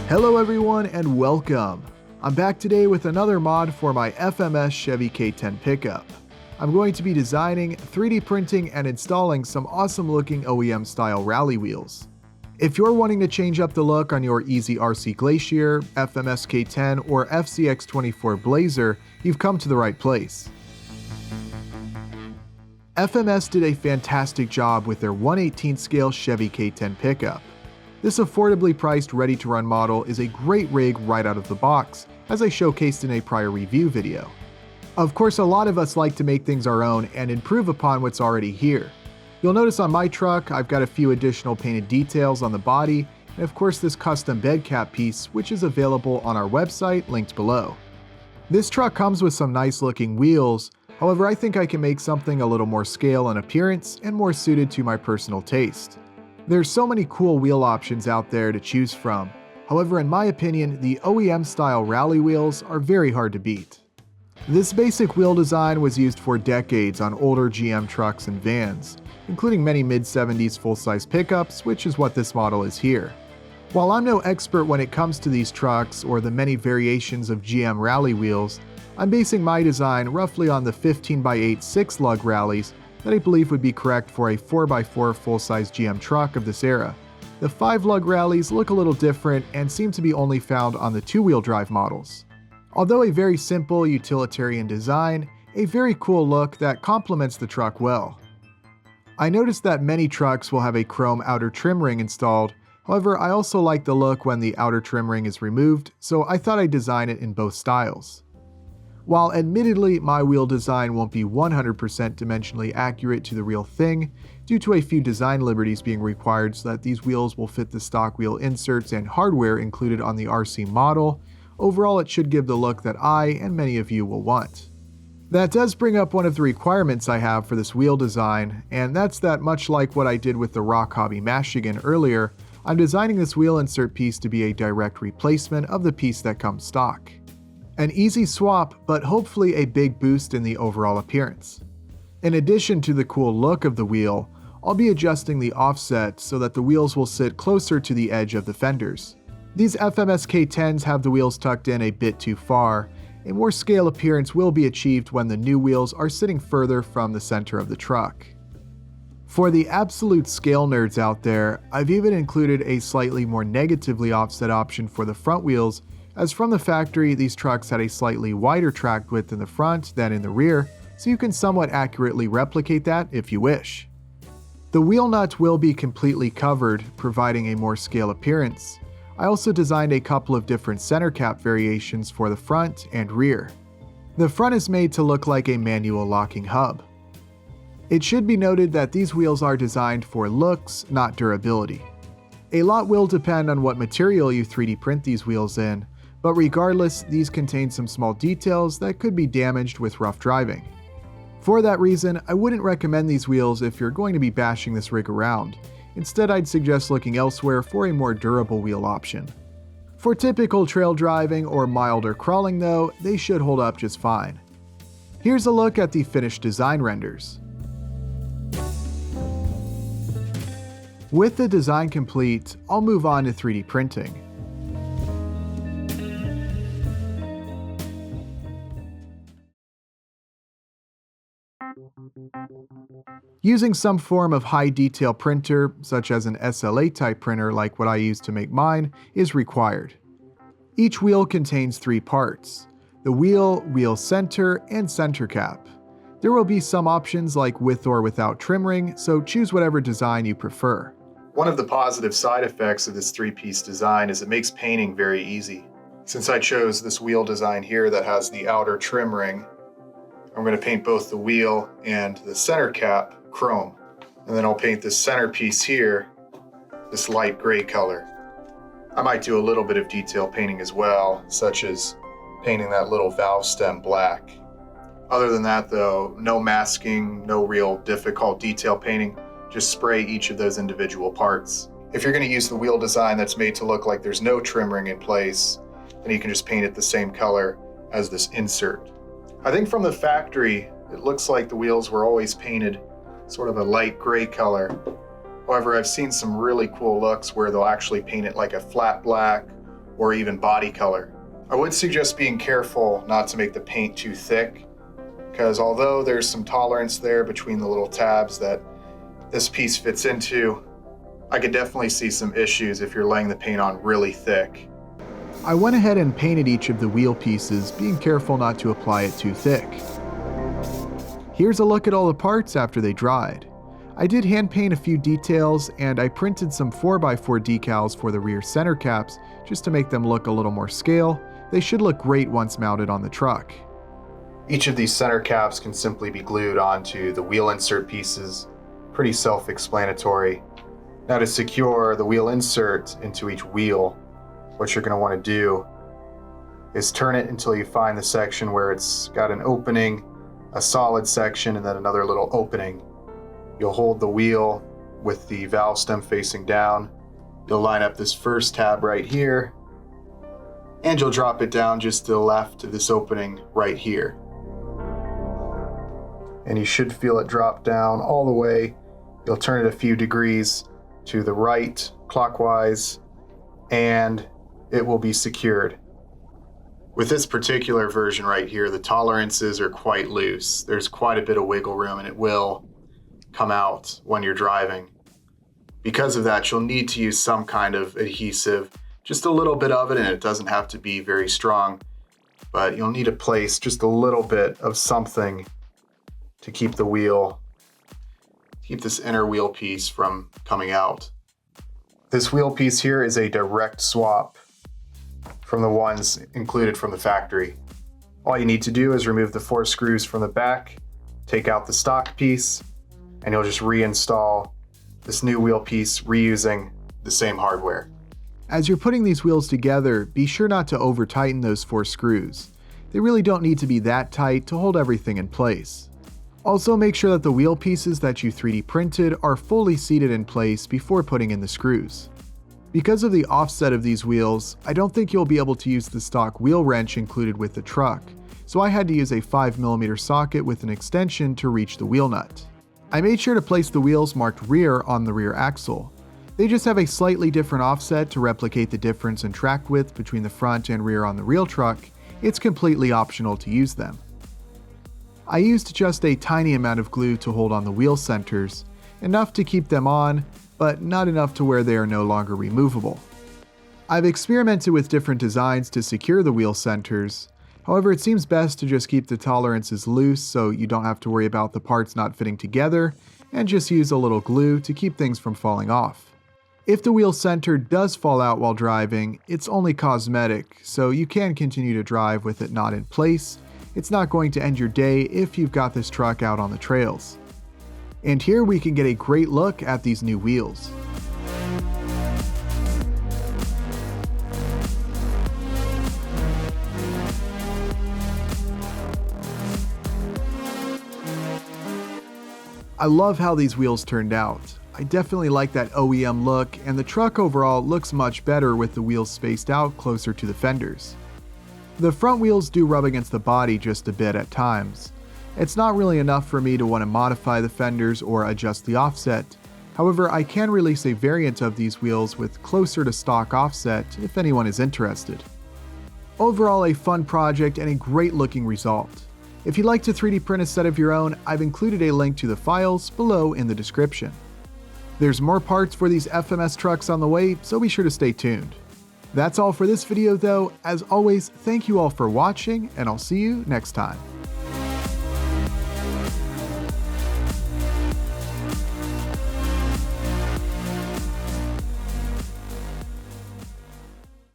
Hello everyone and welcome. I'm back today with another mod for my FMS Chevy K10 pickup. I'm going to be designing, 3D printing, and installing some awesome looking OEM style rally wheels. If you're wanting to change up the look on your Easy RC Glacier, FMS K10, or FCX24 Blazer, you've come to the right place. FMS did a fantastic job with their 1/18 scale Chevy K10 pickup. This affordably priced ready-to-run model is a great rig right out of the box, as I showcased in a prior review video. Of course, a lot of us like to make things our own and improve upon what's already here. You'll notice on my truck, I've got a few additional painted details on the body, and of course this custom bed cap piece, which is available on our website, linked below. This truck comes with some nice looking wheels, however I think I can make something a little more scale and appearance and more suited to my personal taste. There's so many cool wheel options out there to choose from. However, in my opinion, the OEM style rally wheels are very hard to beat. This basic wheel design was used for decades on older GM trucks and vans, including many mid-70s full-size pickups, which is what this model is here. While I'm no expert when it comes to these trucks or the many variations of GM rally wheels, I'm basing my design roughly on the 15x8 6-lug rallies that I believe would be correct for a 4x4 full-size GM truck of this era. The 5-lug rallies look a little different and seem to be only found on the 2-wheel drive models. Although a very simple utilitarian design, a very cool look that complements the truck well. I noticed that many trucks will have a chrome outer trim ring installed, however I also like the look when the outer trim ring is removed, so I thought I'd design it in both styles. While admittedly my wheel design won't be 100% dimensionally accurate to the real thing, due to a few design liberties being required so that these wheels will fit the stock wheel inserts and hardware included on the RC model, overall it should give the look that I and many of you will want. That does bring up one of the requirements I have for this wheel design, and that's that much like what I did with the Rock Hobby Michigan earlier, I'm designing this wheel insert piece to be a direct replacement of the piece that comes stock. An easy swap, but hopefully a big boost in the overall appearance. In addition to the cool look of the wheel, I'll be adjusting the offset so that the wheels will sit closer to the edge of the fenders. These FMS K10s have the wheels tucked in a bit too far. A more scale appearance will be achieved when the new wheels are sitting further from the center of the truck. For the absolute scale nerds out there, I've even included a slightly more negatively offset option for the front wheels, as from the factory these trucks had a slightly wider track width in the front than in the rear, so you can somewhat accurately replicate that if you wish. The wheel nut will be completely covered, providing a more scale appearance. I also designed a couple of different center cap variations for the front and rear. The front is made to look like a manual locking hub. It should be noted that these wheels are designed for looks, not durability. A lot will depend on what material you 3D print these wheels in, but regardless, these contain some small details that could be damaged with rough driving. For that reason, I wouldn't recommend these wheels if you're going to be bashing this rig around. Instead, I'd suggest looking elsewhere for a more durable wheel option. For typical trail driving or milder crawling though, they should hold up just fine. Here's a look at the finished design renders. With the design complete, I'll move on to 3D printing. Using some form of high detail printer, such as an SLA type printer like what I use to make mine, is required. Each wheel contains 3 parts: the wheel, wheel center, and center cap. There will be some options like with or without trim ring, so choose whatever design you prefer. One of the positive side effects of this 3-piece design is it makes painting very easy. Since I chose this wheel design here that has the outer trim ring, I'm going to paint both the wheel and the center cap chrome. And then I'll paint this center piece here, this light gray color. I might do a little bit of detail painting as well, such as painting that little valve stem black. Other than that though, no masking, no real difficult detail painting, just spray each of those individual parts. If you're going to use the wheel design that's made to look like there's no trim ring in place, then you can just paint it the same color as this insert. I think from the factory, it looks like the wheels were always painted sort of a light gray color. However, I've seen some really cool looks where they'll actually paint it like a flat black or even body color. I would suggest being careful not to make the paint too thick, because although there's some tolerance there between the little tabs that this piece fits into, I could definitely see some issues if you're laying the paint on really thick. I went ahead and painted each of the wheel pieces, being careful not to apply it too thick. Here's a look at all the parts after they dried. I did hand paint a few details, and I printed some 4x4 decals for the rear center caps just to make them look a little more scale. They should look great once mounted on the truck. Each of these center caps can simply be glued onto the wheel insert pieces. Pretty self-explanatory. Now to secure the wheel insert into each wheel, what you're going to want to do is turn it until you find the section where it's got an opening, a solid section, and then another little opening. You'll hold the wheel with the valve stem facing down. You'll line up this first tab right here, and you'll drop it down just to the left of this opening right here. And you should feel it drop down all the way. You'll turn it a few degrees to the right, clockwise, and it will be secured. With this particular version right here, the tolerances are quite loose. There's quite a bit of wiggle room, and it will come out when you're driving. Because of that, you'll need to use some kind of adhesive, just a little bit of it, and it doesn't have to be very strong, but you'll need to place just a little bit of something to keep the wheel, keep this inner wheel piece from coming out. This wheel piece here is a direct swap from the ones included from the factory. All you need to do is remove the 4 screws from the back, take out the stock piece, and you'll just reinstall this new wheel piece reusing the same hardware. As you're putting these wheels together, be sure not to over tighten those 4 screws. They really don't need to be that tight to hold everything in place. Also, make sure that the wheel pieces that you 3D printed are fully seated in place before putting in the screws. Because of the offset of these wheels, I don't think you'll be able to use the stock wheel wrench included with the truck, so I had to use a 5mm socket with an extension to reach the wheel nut. I made sure to place the wheels marked rear on the rear axle. They just have a slightly different offset to replicate the difference in track width between the front and rear on the real truck. It's completely optional to use them. I used just a tiny amount of glue to hold on the wheel centers, enough to keep them on, but not enough to where they are no longer removable. I've experimented with different designs to secure the wheel centers. However, it seems best to just keep the tolerances loose so you don't have to worry about the parts not fitting together, and just use a little glue to keep things from falling off. If the wheel center does fall out while driving, it's only cosmetic, so you can continue to drive with it not in place. It's not going to end your day if you've got this truck out on the trails. And here we can get a great look at these new wheels. I love how these wheels turned out. I definitely like that OEM look, and the truck overall looks much better with the wheels spaced out closer to the fenders. The front wheels do rub against the body just a bit at times. It's not really enough for me to want to modify the fenders or adjust the offset. However, I can release a variant of these wheels with closer to stock offset if anyone is interested. Overall, a fun project and a great looking result. If you'd like to 3D print a set of your own, I've included a link to the files below in the description. There's more parts for these FMS trucks on the way, so be sure to stay tuned. That's all for this video though. As always, thank you all for watching, and I'll see you next time.